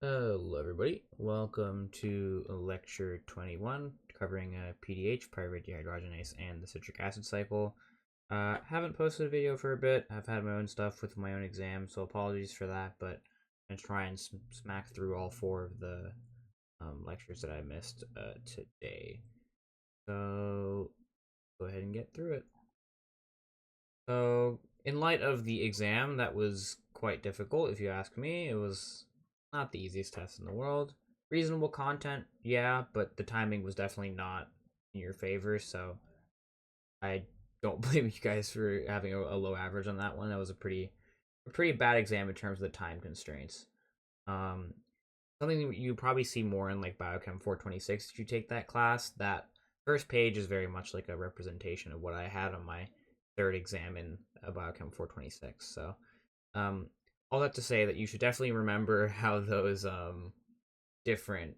Hello everybody, welcome to lecture 21, covering PDH, pyruvate dehydrogenase, and the citric acid cycle. Haven't posted a video for a bit. I've had my own stuff with my own exam, so apologies for that, but I'm going to try and smack through all four of the lectures that I missed today. So, go ahead and get through it. So, in light of the exam, that was quite difficult, if you ask me. It was not the easiest test in the world. Reasonable content, yeah, but the timing was definitely not in your favor, so I don't blame you guys for having a low average on that one. That was a pretty bad exam in terms of the time constraints. Um, Something you probably see more in like Biochem 426 if you take that class. That first page is very much like a representation of what I had on my third exam in Biochem 426. So, um, all that to say that you should definitely remember different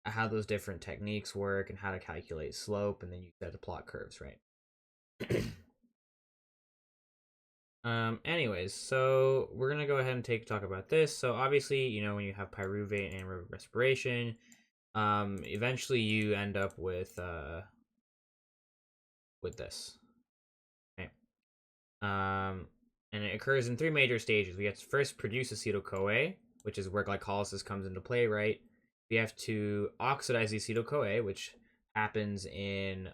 how those different techniques work and how to calculate slope, and then you have to plot curves, right? Anyways, so we're gonna go ahead and talk about this. So obviously, when you have pyruvate anaerobic respiration, eventually you end up with this. Okay. And it occurs in three major stages. We have to first produce acetyl-CoA, which is where glycolysis comes into play, right? We have to oxidize the acetyl-CoA, which happens in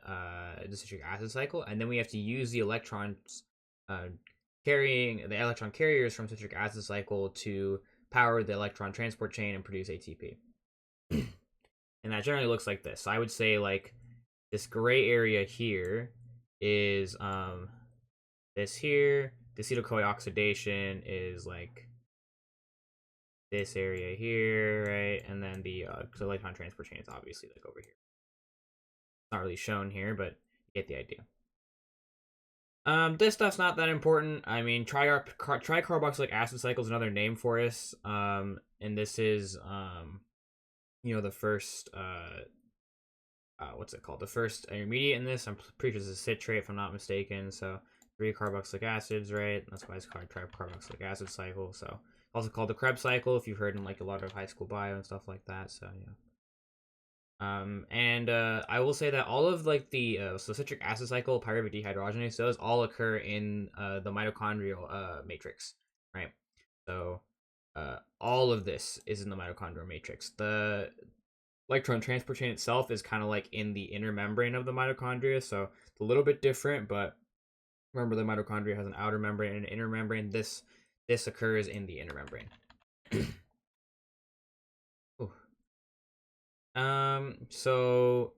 the citric acid cycle, and then we have to use the electrons carrying the electron carriers from citric acid cycle to power the electron transport chain and produce ATP. And that generally looks like this. So I would say like this gray area here is this here. The acetyl-CoA oxidation is like this area here, right? And then the electron transport chain is obviously like over here. It's not really shown here, but you get the idea. This stuff's not that important. I mean, tricarboxylic acid cycle is another name for us. And this is the first what's it called? The first intermediate in this. I'm pretty sure this is citrate, if I'm not mistaken. So 3 carboxylic acids, right? That's why it's called tricarboxylic acid cycle. So also called the Krebs cycle, if you've heard in like a lot of high school bio and stuff like that. So yeah. I will say that all of like the so citric acid cycle, pyruvate dehydrogenase, those all occur in the mitochondrial matrix, right? So all of this is in the mitochondrial matrix. The electron transport chain itself is kind of like in the inner membrane of the mitochondria, so it's a little bit different. But remember, the mitochondria has an outer membrane and an inner membrane. This occurs in the inner membrane. So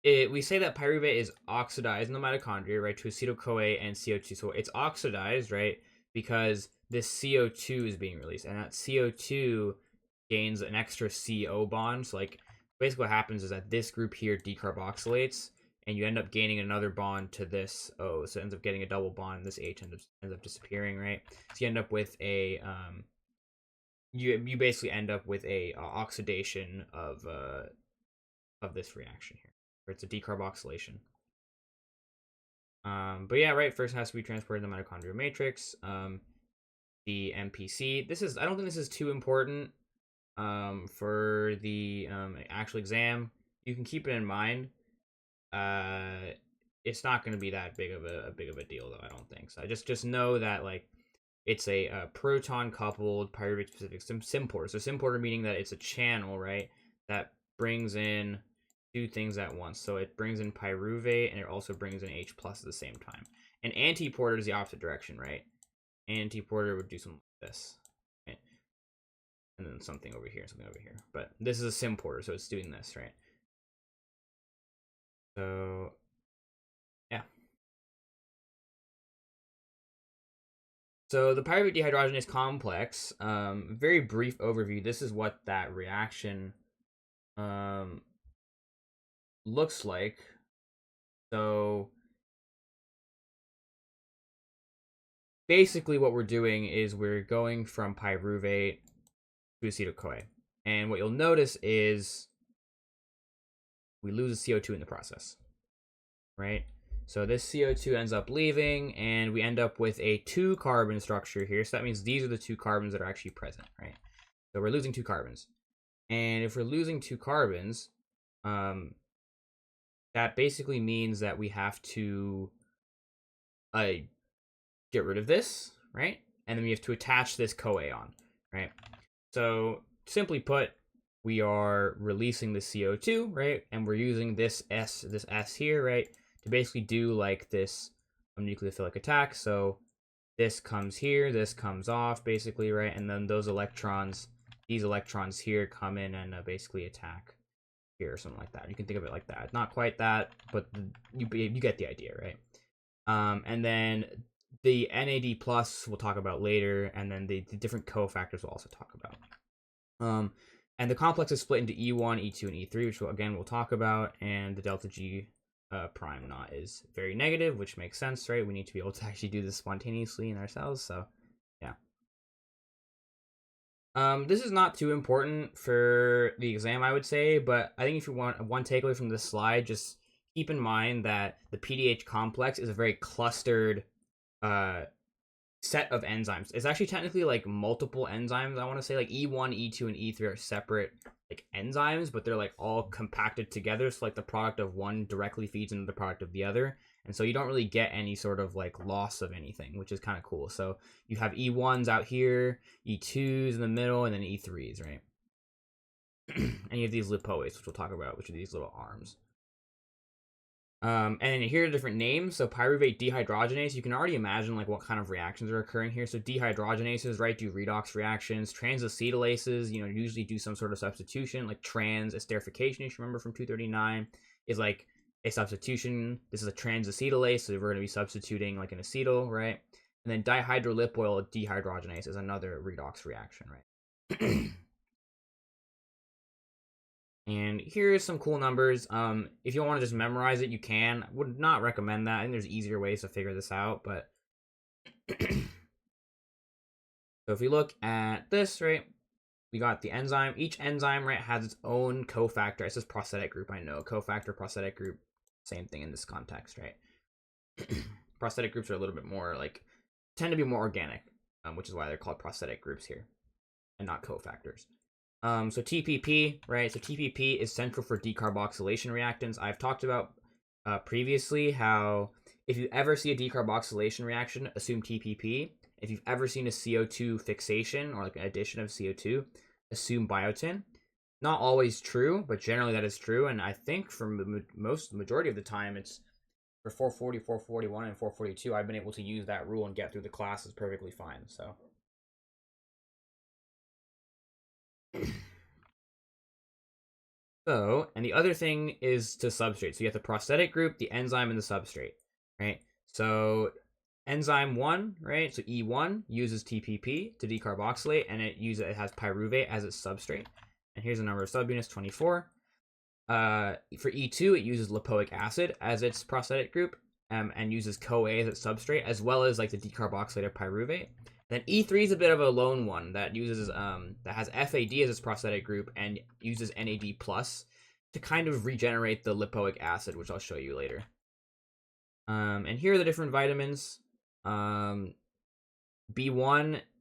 we say that pyruvate is oxidized in the mitochondria, right, to acetyl-CoA and CO2. So it's oxidized, right, because this CO2 is being released, and that CO2 gains an extra CO bond. So like basically what happens is that this group here decarboxylates, and you end up gaining another bond to this O. So it ends up getting a double bond. This H ends up disappearing, right? So you end up with a you basically end up with a oxidation of this reaction here, where it's a decarboxylation. But yeah, right. First it has to be transported in the mitochondrial matrix. The MPC. I don't think this is too important for the actual exam. You can keep it in mind. It's not going to be that big of a deal, though. I don't think so. I just know that like it's a proton coupled pyruvate specific symporter. So symporter meaning that it's a channel, right, that brings in two things at once. So it brings in pyruvate and it also brings in H plus at the same time. And antiporter is the opposite direction, right? Antiporter would do something like this, right? And then something over here. But this is a symporter, so it's doing this, right? So yeah. So the pyruvate dehydrogenase complex, very brief overview. This is what that reaction looks like. So basically what we're doing is we're going from pyruvate to acetyl-CoA. And what you'll notice is we lose a CO2 in the process, right? So this CO2 ends up leaving, and we end up with a 2-carbon structure here. So that means these are the 2 carbons that are actually present, right? So we're losing 2 carbons. And if we're losing 2 carbons, that basically means that we have to get rid of this, right? And then we have to attach this CoA on, right? So simply put, we are releasing the CO2, right? And we're using this S here, right? To basically do like this nucleophilic attack. So this comes here, this comes off basically, right? And then those electrons, these electrons here come in and basically attack here or something like that. You can think of it like that. Not quite that, but you get the idea, right? And then the NAD plus we'll talk about later, and then the different cofactors we'll also talk about. And the complex is split into E1, E2, and E3, which we'll talk about, and the delta G prime knot is very negative, which makes sense, right? We need to be able to actually do this spontaneously in our cells, so yeah. This is not too important for the exam, I would say, but I think if you want one takeaway from this slide, just keep in mind that the PDH complex is a very clustered set of enzymes. It's actually technically like multiple enzymes. I want to say like E1, E2, and E3 are separate like enzymes, but they're like all compacted together. So like the product of one directly feeds into the product of the other. And so you don't really get any sort of like loss of anything, which is kind of cool. So you have E1s out here, E2s in the middle, and then E3s, right? And you have these lipoates, which we'll talk about, which are these little arms. And here are different names. So pyruvate dehydrogenase, you can already imagine like what kind of reactions are occurring here. So dehydrogenases, right, do redox reactions. Transacetylases, usually do some sort of substitution, like trans esterification, if you remember from 239, is like a substitution. This is a transacetylase, so we're going to be substituting like an acetyl, right? And then dihydrolipoyl dehydrogenase is another redox reaction, right? And here's some cool numbers. If you want to just memorize it, you can. I would not recommend that. I think there's easier ways to figure this out, but so if we look at this, right, we got the enzyme. Each enzyme, right, has its own cofactor. It says prosthetic group, I know. Cofactor, prosthetic group, same thing in this context, right? Prosthetic groups are a little bit more tend to be more organic, which is why they're called prosthetic groups here and not cofactors. So TPP, right? So TPP is central for decarboxylation reactants. I've talked about previously how if you ever see a decarboxylation reaction, assume TPP. If you've ever seen a CO2 fixation or like an addition of CO2, assume biotin. Not always true, but generally that is true. And I think for majority of the time, it's for 440, 441, and 442, I've been able to use that rule and get through the classes perfectly fine. So. So, and the other thing is to substrate. So you have the prosthetic group, the enzyme, and the substrate, right? So enzyme 1, right? So E1 uses TPP to decarboxylate, and it has pyruvate as its substrate. And here's the number of subunits, 24. For E2, it uses lipoic acid as its prosthetic group, and uses CoA as its substrate, as well as like the decarboxylated pyruvate. Then E3 is a bit of a lone one that uses that has FAD as its prosthetic group and uses NAD plus to kind of regenerate the lipoic acid, which I'll show you later. And here are the different vitamins. B1,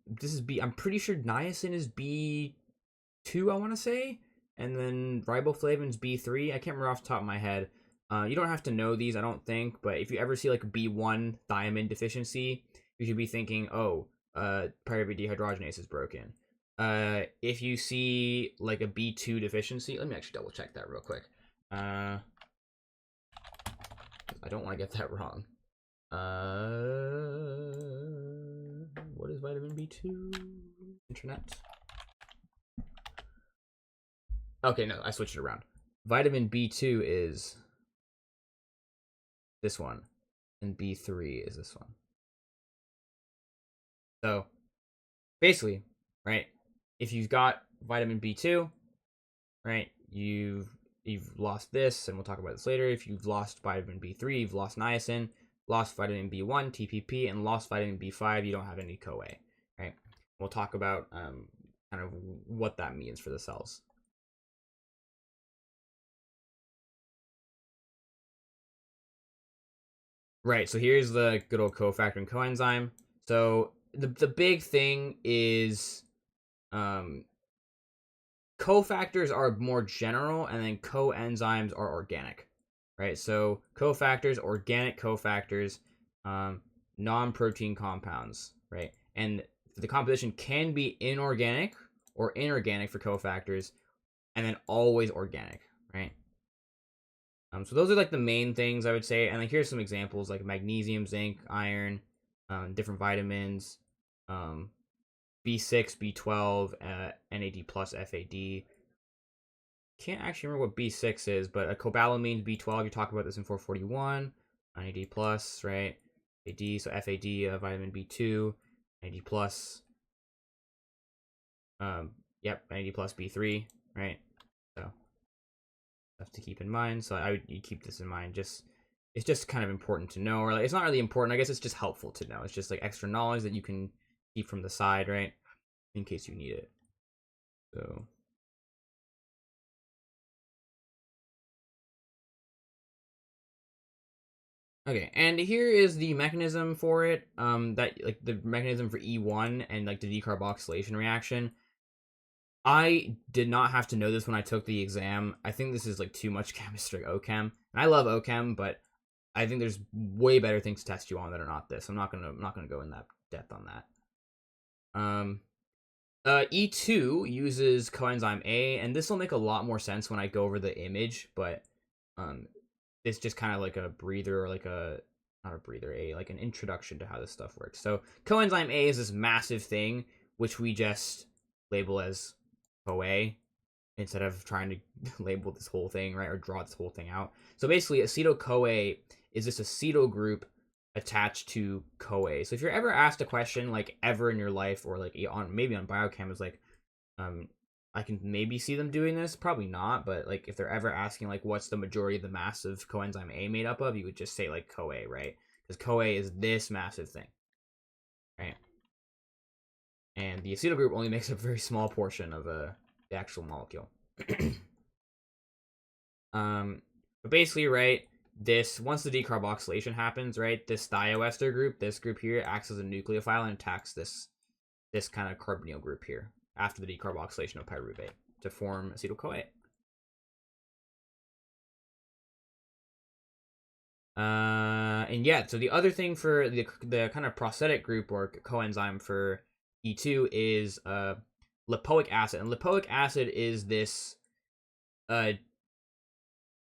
this is B. I'm pretty sure niacin is B2, I want to say, and then riboflavin B3. I can't remember off the top of my head. You don't have to know these, I don't think, but if you ever see like a B1 thiamine deficiency, you should be thinking, oh, pyruvate dehydrogenase is broken. If you see like a B2 deficiency, let me actually double check that real quick. I don't want to get that wrong. What is vitamin B2? Internet. Okay, no, I switched it around. Vitamin B2 is this one, and B3 is this one. So basically, right, if you've got vitamin B2, right, you've lost this, and we'll talk about this later. If you've lost vitamin B3, you've lost niacin, lost vitamin B1, TPP, and lost vitamin B5, you don't have any CoA, right? We'll talk about kind of what that means for the cells. Right, so here's the good old cofactor and coenzyme. So the big thing is cofactors are more general, and then coenzymes are organic, right? So cofactors, organic cofactors, non-protein compounds, right? And the composition can be inorganic or inorganic for cofactors, and then always organic, right? So those are like the main things I would say. And like here's some examples like magnesium, zinc, iron, different vitamins, um, B6, B12, NAD plus, FAD. Can't actually remember what B6 is, but a cobalamin, B12. You talk about this in 441. NAD plus, right? AD, so FAD, vitamin B2, NAD plus. Yep, NAD plus B3, right? So stuff to keep in mind. So I would you keep this in mind. Just it's just kind of important to know, or like it's not really important. I guess it's just helpful to know. It's just like extra knowledge that you can keep from the side, right? In case you need it. So okay, and here is the mechanism for it. That like the mechanism for E1 and like the decarboxylation reaction. I did not have to know this when I took the exam. I think this is like too much chemistry OChem. And I love OChem, but I think there's way better things to test you on that are not this. I'm not gonna go in that depth on that. E2 uses coenzyme A, and this will make a lot more sense when I go over the image, but um, it's just kind of like a breather or like a not a breather, like an introduction to how this stuff works. So coenzyme A is this massive thing which we just label as CoA instead of trying to label this whole thing, right, or draw this whole thing out. So basically, acetyl-CoA is this acetyl group attached to CoA. So if you're ever asked a question like ever in your life, or like on maybe on biochem, is like, I can maybe see them doing this, probably not, but like if they're ever asking like what's the majority of the massive coenzyme A made up of, you would just say like CoA, right? Because CoA is this massive thing, right? And the acetyl group only makes a very small portion of the actual molecule. But basically, right, this once the decarboxylation happens, right, this thioester group, this group here, acts as a nucleophile and attacks this kind of carbonyl group here after the decarboxylation of pyruvate to form acetyl-CoA. And yeah, so the other thing for the kind of prosthetic group or coenzyme for E2 is lipoic acid, and lipoic acid is this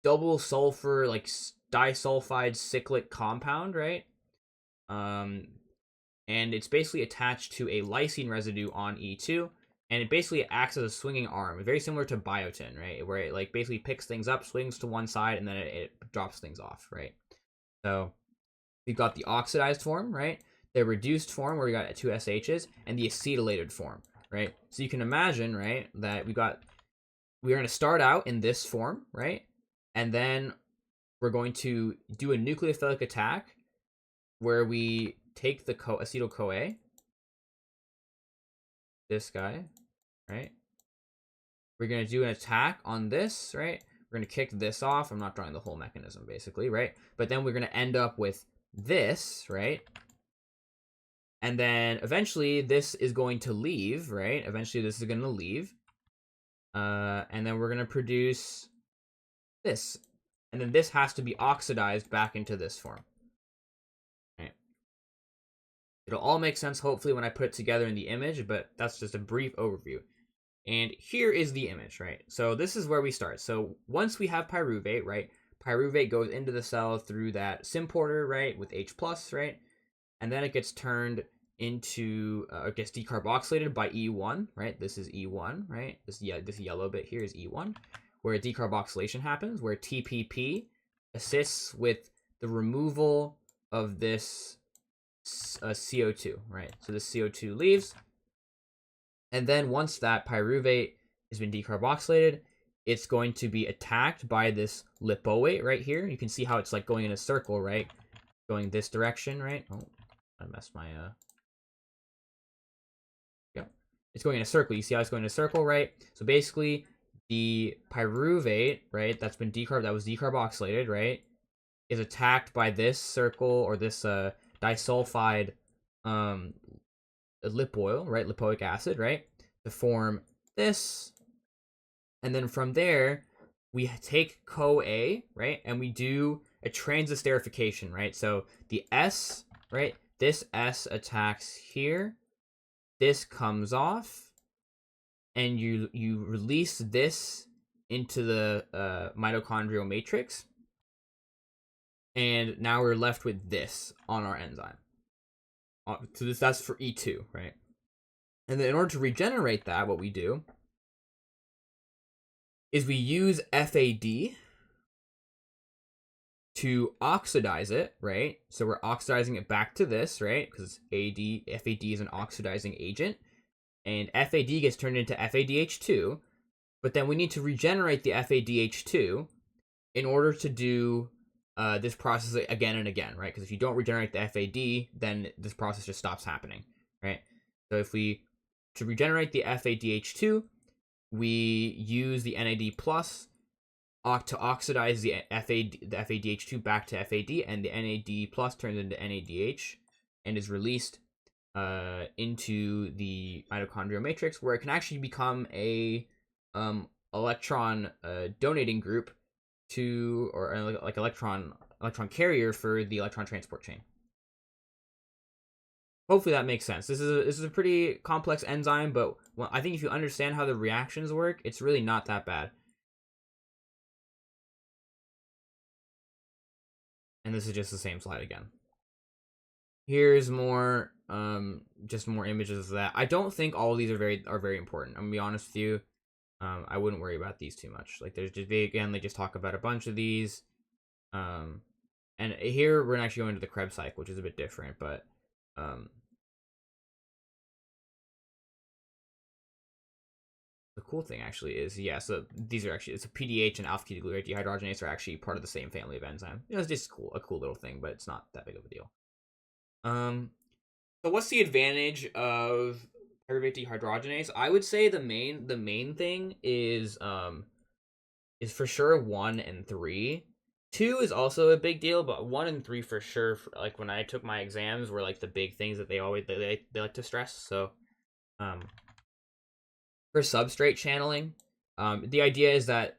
double sulfur like disulfide cyclic compound, right? And it's basically attached to a lysine residue on E2, and it basically acts as a swinging arm, very similar to biotin, right? Where it like basically picks things up, swings to one side, and then it drops things off, right? So we've got the oxidized form, right? The reduced form where we got two SHs, and the acetylated form, right? So you can imagine, right, that we're going to start out in this form, right? And then we're going to do a nucleophilic attack where we take the acetyl-CoA, this guy, right? We're going to do an attack on this, right? We're going to kick this off. I'm not drawing the whole mechanism, basically, right? But then we're going to end up with this, right? And then eventually this is going to leave, right? Eventually this is going to leave. And then we're going to produce this. And then this has to be oxidized back into this form. Right. It'll all make sense, hopefully, when I put it together in the image, but that's just a brief overview. And here is the image, right? So this is where we start. So once we have pyruvate, right? Pyruvate goes into the cell through that symporter, right? With H+, right? And then it gets turned into, it gets decarboxylated by E1, right? This is E1, right? This yellow bit here is E1, where decarboxylation happens, where TPP assists with the removal of this CO2, right? So this CO2 leaves. And then once that pyruvate has been decarboxylated, it's going to be attacked by this lipoate right here. You can see how it's like going in a circle, right? Going this direction, right? Oh, I messed my, yeah. It's going in a circle. You see how it's going in a circle, right? So basically, the pyruvate, right, that was decarboxylated, right, is attacked by this circle or this disulfide lipoil, right? Lipoic acid, right? To form this. And then from there, we take CoA, right? And we do a transesterification, right? So the S, right? This S attacks here. This comes off. And you release this into the mitochondrial matrix. And now we're left with this on our enzyme. So that's for E2, right? And then in order to regenerate that, what we do is we use FAD to oxidize it, right? So we're oxidizing it back to this, right? Because FAD is an oxidizing agent. And FAD gets turned into FADH2. But then we need to regenerate the FADH2 in order to do this process again and again, right? Because if you don't regenerate the FAD, then this process just stops happening, right? So to regenerate the FADH2, we use the NAD plus to oxidize the FADH2 back to FAD, and the NAD plus turns into NADH and is released into the mitochondrial matrix, where it can actually become a electron donating group to, or like electron carrier for the electron transport chain. Hopefully that makes sense. This is a pretty complex enzyme, but I think if you understand how the reactions work, it's really not that bad. And this is just the same slide again. Here's more, just more images of that. I don't think all of these are very important. I'm gonna be honest with you. I wouldn't worry about these too much. Like they just talk about a bunch of these. And here we're actually going to the Krebs cycle, which is a bit different, but the cool thing actually is, yeah, so these are actually, it's a PDH and alpha ketoglutarate dehydrogenase are actually part of the same family of enzyme. You know, it's just a cool little thing, but it's not that big of a deal. So what's the advantage of pyruvate dehydrogenase? I would say the main thing is for sure 1 and 3. 2 is also a big deal, but 1 and 3 for sure. Like when I took my exams, were like the big things that they like to stress. So, for substrate channeling, the idea is that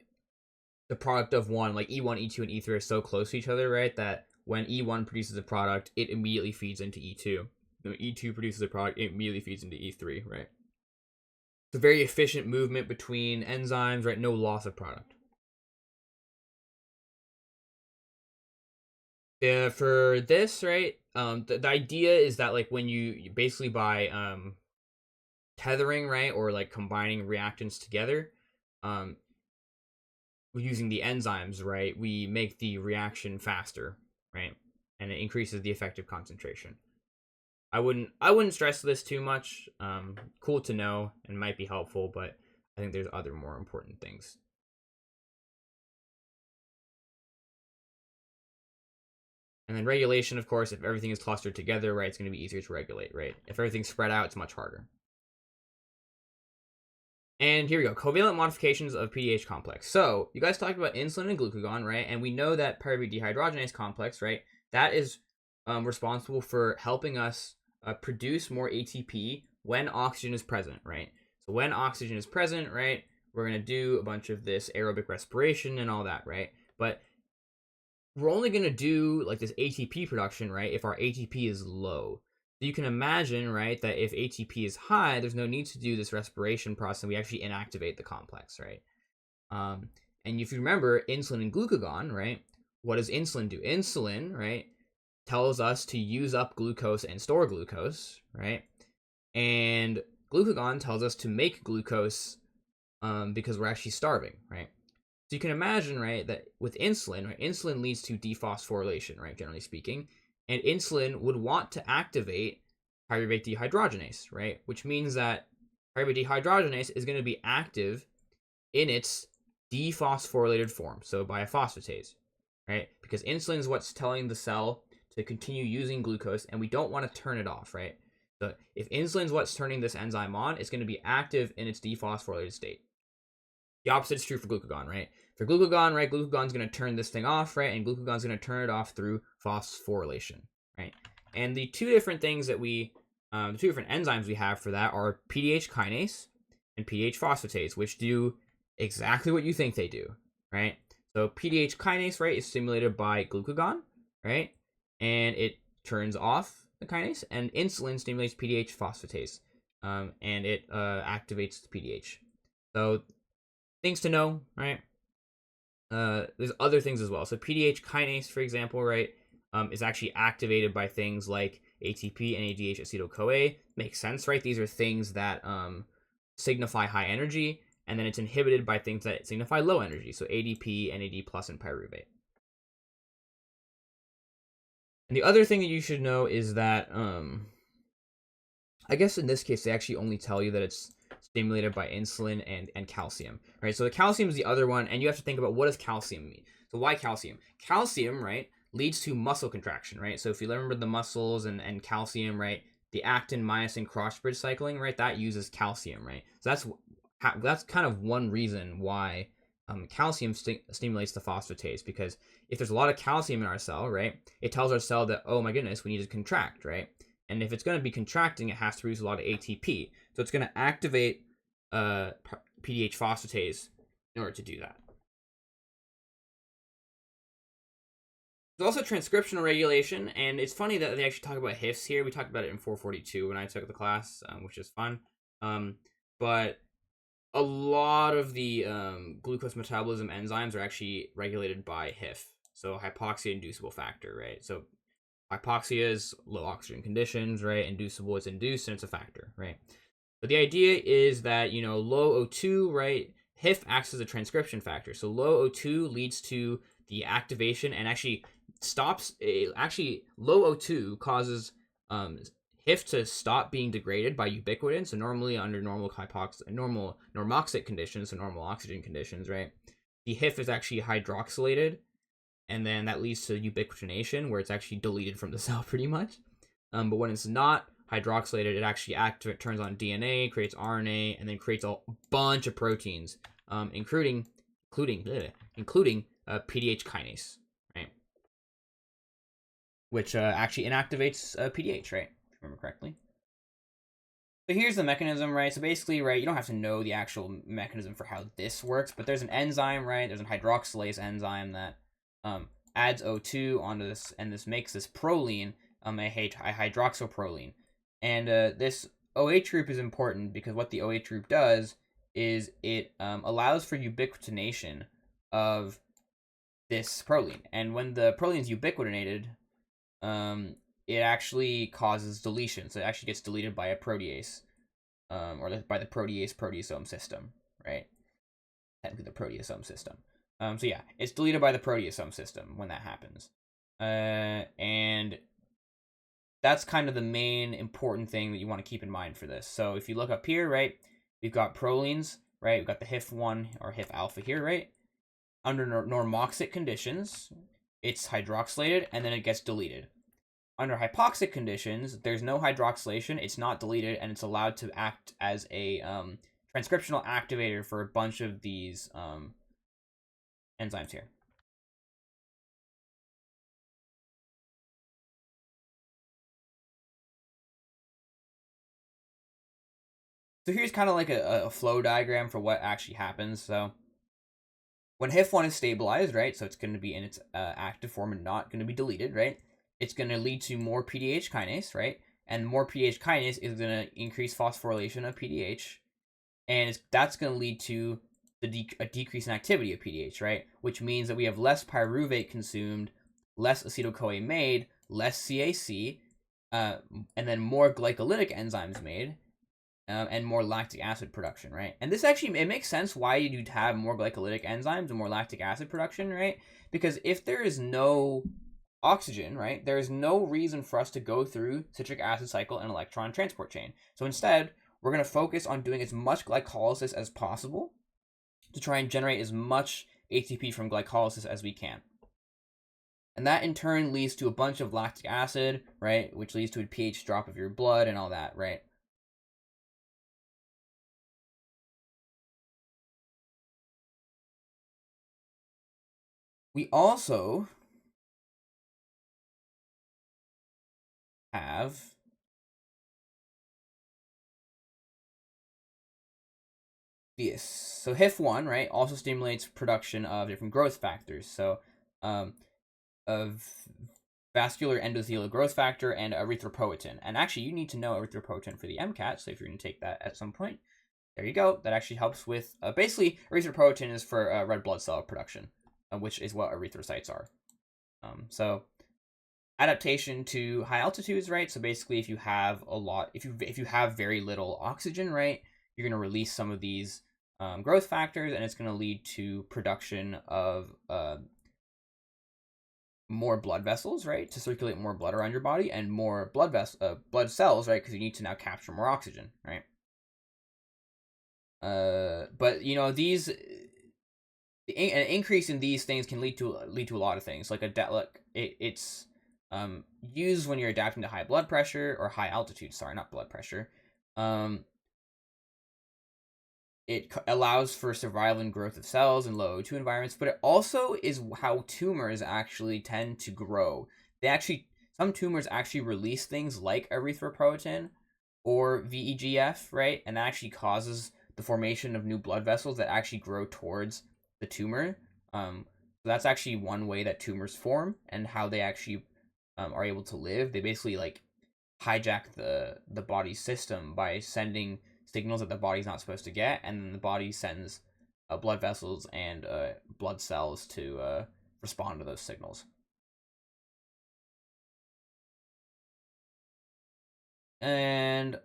the product of one, like E1, E2, and E3 are so close to each other, right? That when E1 produces a product, it immediately feeds into E2. When E2 produces a product, it immediately feeds into E3, right? It's a very efficient movement between enzymes, right? No loss of product. For this, right, the idea is that like when you basically by tethering, right, or like combining reactants together, using the enzymes, right, we make the reaction faster, right, and it increases the effective concentration. I wouldn't stress this too much. Cool to know and might be helpful, but I think there's other more important things. And then regulation, of course, if everything is clustered together, right, it's going to be easier to regulate, right? If everything's spread out, it's much harder. And here we go, covalent modifications of PDH complex. So you guys talked about insulin and glucagon, right? And we know that pyruvate dehydrogenase complex, right, that is responsible for helping us produce more ATP when oxygen is present, right? So when oxygen is present, right, we're going to do a bunch of this aerobic respiration and all that, right? But we're only going to do like this ATP production, right, if our ATP is low. So you can imagine, right, that if ATP is high, there's no need to do this respiration process, and we actually inactivate the complex, right? And if you remember insulin and glucagon, right, what does insulin do? Insulin, right, tells us to use up glucose and store glucose, right? And glucagon tells us to make glucose because we're actually starving, right? So you can imagine, right, that with insulin, right, insulin leads to dephosphorylation, right, generally speaking, and insulin would want to activate pyruvate dehydrogenase, right, which means that pyruvate dehydrogenase is going to be active in its dephosphorylated form, so by a phosphatase, right, because insulin is what's telling the cell to continue using glucose, and we don't want to turn it off, right? So if insulin is what's turning this enzyme on, it's going to be active in its dephosphorylated state. The opposite is true for glucagon, right? For glucagon, right, glucagon's going to turn this thing off, right, and glucagon's going to turn it off through phosphorylation, right? And the two different things that the two different enzymes we have for that are PDH kinase and PDH phosphatase, which do exactly what you think they do, right? So PDH kinase, right, is stimulated by glucagon, right, and it turns off the kinase, and insulin stimulates PDH phosphatase, and it activates the PDH. So things to know, right? There's other things as well. So PDH kinase, for example, right, is actually activated by things like ATP, NADH, acetyl-CoA. Makes sense, right? These are things that signify high energy, and then it's inhibited by things that signify low energy. So ADP, NAD+, and pyruvate. And the other thing that you should know is that, I guess in this case, they actually only tell you that it's stimulated by insulin and calcium, right? So the calcium is the other one, and you have to think about what does calcium mean? So why calcium? Calcium, right, leads to muscle contraction, right? So if you remember the muscles and calcium, right, the actin myosin cross bridge cycling, right, that uses calcium, right? So that's kind of one reason why calcium stimulates the phosphatase, because if there's a lot of calcium in our cell, right, it tells our cell that, oh my goodness, we need to contract, right? And if it's going to be contracting, it has to produce a lot of ATP. So it's going to activate PDH phosphatase in order to do that. There's also transcriptional regulation, and it's funny that they actually talk about HIFs here. We talked about it in 442 when I took the class, which is fun. But a lot of the glucose metabolism enzymes are actually regulated by HIF, so hypoxia-inducible factor, right? So hypoxia is low oxygen conditions, right? Inducible is induced, and it's a factor, right? But the idea is that, low O2, right? HIF acts as a transcription factor. So low O2 leads to the activation and actually stops. Low O2 causes HIF to stop being degraded by ubiquitin. So normally under normal normoxic conditions, so normal oxygen conditions, right? The HIF is actually hydroxylated, and then that leads to ubiquitination, where it's actually deleted from the cell pretty much. But when it's not hydroxylated, it actually turns on DNA, creates RNA, and then creates a bunch of proteins, including PDH kinase, right? Which actually inactivates PDH, right? If I remember correctly. So here's the mechanism, right? So basically, right, you don't have to know the actual mechanism for how this works, but there's an enzyme, right? There's a hydroxylase enzyme that adds O2 onto this, and this makes this proline, a hydroxyproline. And this OH group is important because what the OH group does is it allows for ubiquitination of this proline. And when the proline is ubiquitinated, it actually causes deletion. So it actually gets deleted by a protease, or by the protease-proteasome system, right? Technically the proteasome system. So yeah, it's deleted by the proteasome system when that happens. And that's kind of the main important thing that you want to keep in mind for this. So if you look up here, right, we've got prolines, right? We've got the HIF1 or HIF alpha here, right? Under normoxic conditions, it's hydroxylated and then it gets deleted. Under hypoxic conditions, there's no hydroxylation, it's not deleted, and it's allowed to act as a transcriptional activator for a bunch of these enzymes here. So here's kind of like a flow diagram for what actually happens. So when HIF1 is stabilized, right, so it's going to be in its active form and not going to be deleted, right, it's going to lead to more PDH kinase, right, and more PDH kinase is going to increase phosphorylation of PDH, and that's going to lead to a decrease in activity of PDH, right, which means that we have less pyruvate consumed, less acetyl-CoA made, less CAC, and then more glycolytic enzymes made, and more lactic acid production, right? And this actually, it makes sense why you'd have more glycolytic enzymes and more lactic acid production, right? Because if there is no oxygen, right, there is no reason for us to go through citric acid cycle and electron transport chain. So instead, we're going to focus on doing as much glycolysis as possible to try and generate as much ATP from glycolysis as we can. And that in turn leads to a bunch of lactic acid, right, which leads to a pH drop of your blood and all that, right? We also have this. So HIF1, right, also stimulates production of different growth factors. So of vascular endothelial growth factor and erythropoietin. And actually, you need to know erythropoietin for the MCAT. So if you're going to take that at some point, there you go. That actually helps with basically erythropoietin is for red blood cell production, which is what erythrocytes are. So adaptation to high altitudes, right? So basically, if you have a lot, if you have very little oxygen, right, you're going to release some of these growth factors, and it's going to lead to production of more blood vessels, right, to circulate more blood around your body, and more blood cells, right, because you need to now capture more oxygen, right. But you know these an increase in these things can lead to a lot of things. Like it's used when you're adapting to high blood pressure or high altitude. Sorry, not blood pressure. It allows for survival and growth of cells in low O2 environments, but it also is how tumors actually tend to grow. Some tumors actually release things like erythropoietin or VEGF, right? And that actually causes the formation of new blood vessels that actually grow towards the tumor. So that's actually one way that tumors form and how they actually are able to live. They basically like hijack the body's system by sending signals that the body's not supposed to get, and then the body sends blood vessels and blood cells to respond to those signals. And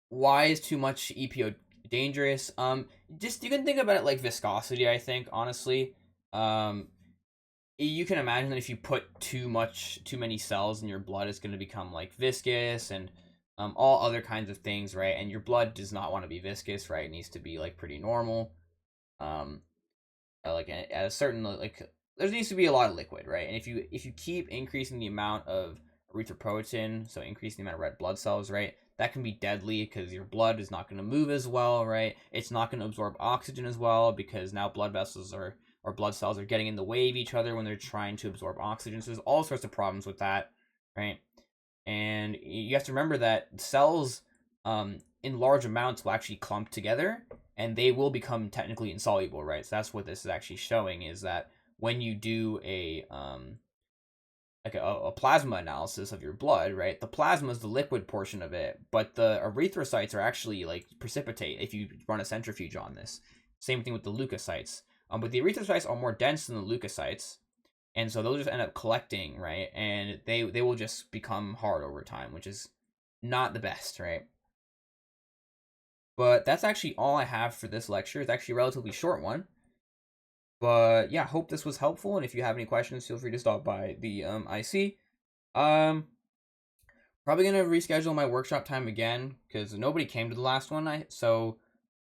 why is too much EPO dangerous? Just you can think about it like viscosity. I think honestly, you can imagine that if you put too many cells in your blood, it's going to become like viscous and all other kinds of things, right? And your blood does not want to be viscous, right? It needs to be like pretty normal. Um, like at a certain like there needs to be a lot of liquid, right? And if you keep increasing the amount of erythropoietin, so increasing the amount of red blood cells, right? That can be deadly because your blood is not going to move as well, right? It's not going to absorb oxygen as well because now blood vessels are or blood cells are getting in the way of each other when they're trying to absorb oxygen. So there's all sorts of problems with that, right? And you have to remember that cells in large amounts will actually clump together and they will become technically insoluble, right? So that's what this is actually showing, is that when you do a plasma analysis of your blood, right, the plasma is the liquid portion of it, but the erythrocytes are actually like precipitate if you run a centrifuge on this. Same thing with the leukocytes. But the erythrocytes are more dense than the leukocytes, and so they'll just end up collecting, right, and they will just become hard over time, which is not the best, right. But that's actually all I have for this lecture. It's actually a relatively short one, but yeah, hope this was helpful, and if you have any questions, feel free to stop by the IC. Probably gonna reschedule my workshop time again because nobody came to the last one. So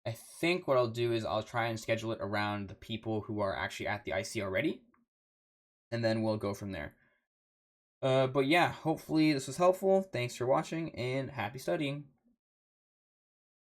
I think what I'll do is I'll try and schedule it around the people who are actually at the IC already, and then we'll go from there. But yeah, hopefully this was helpful. Thanks for watching, and happy studying.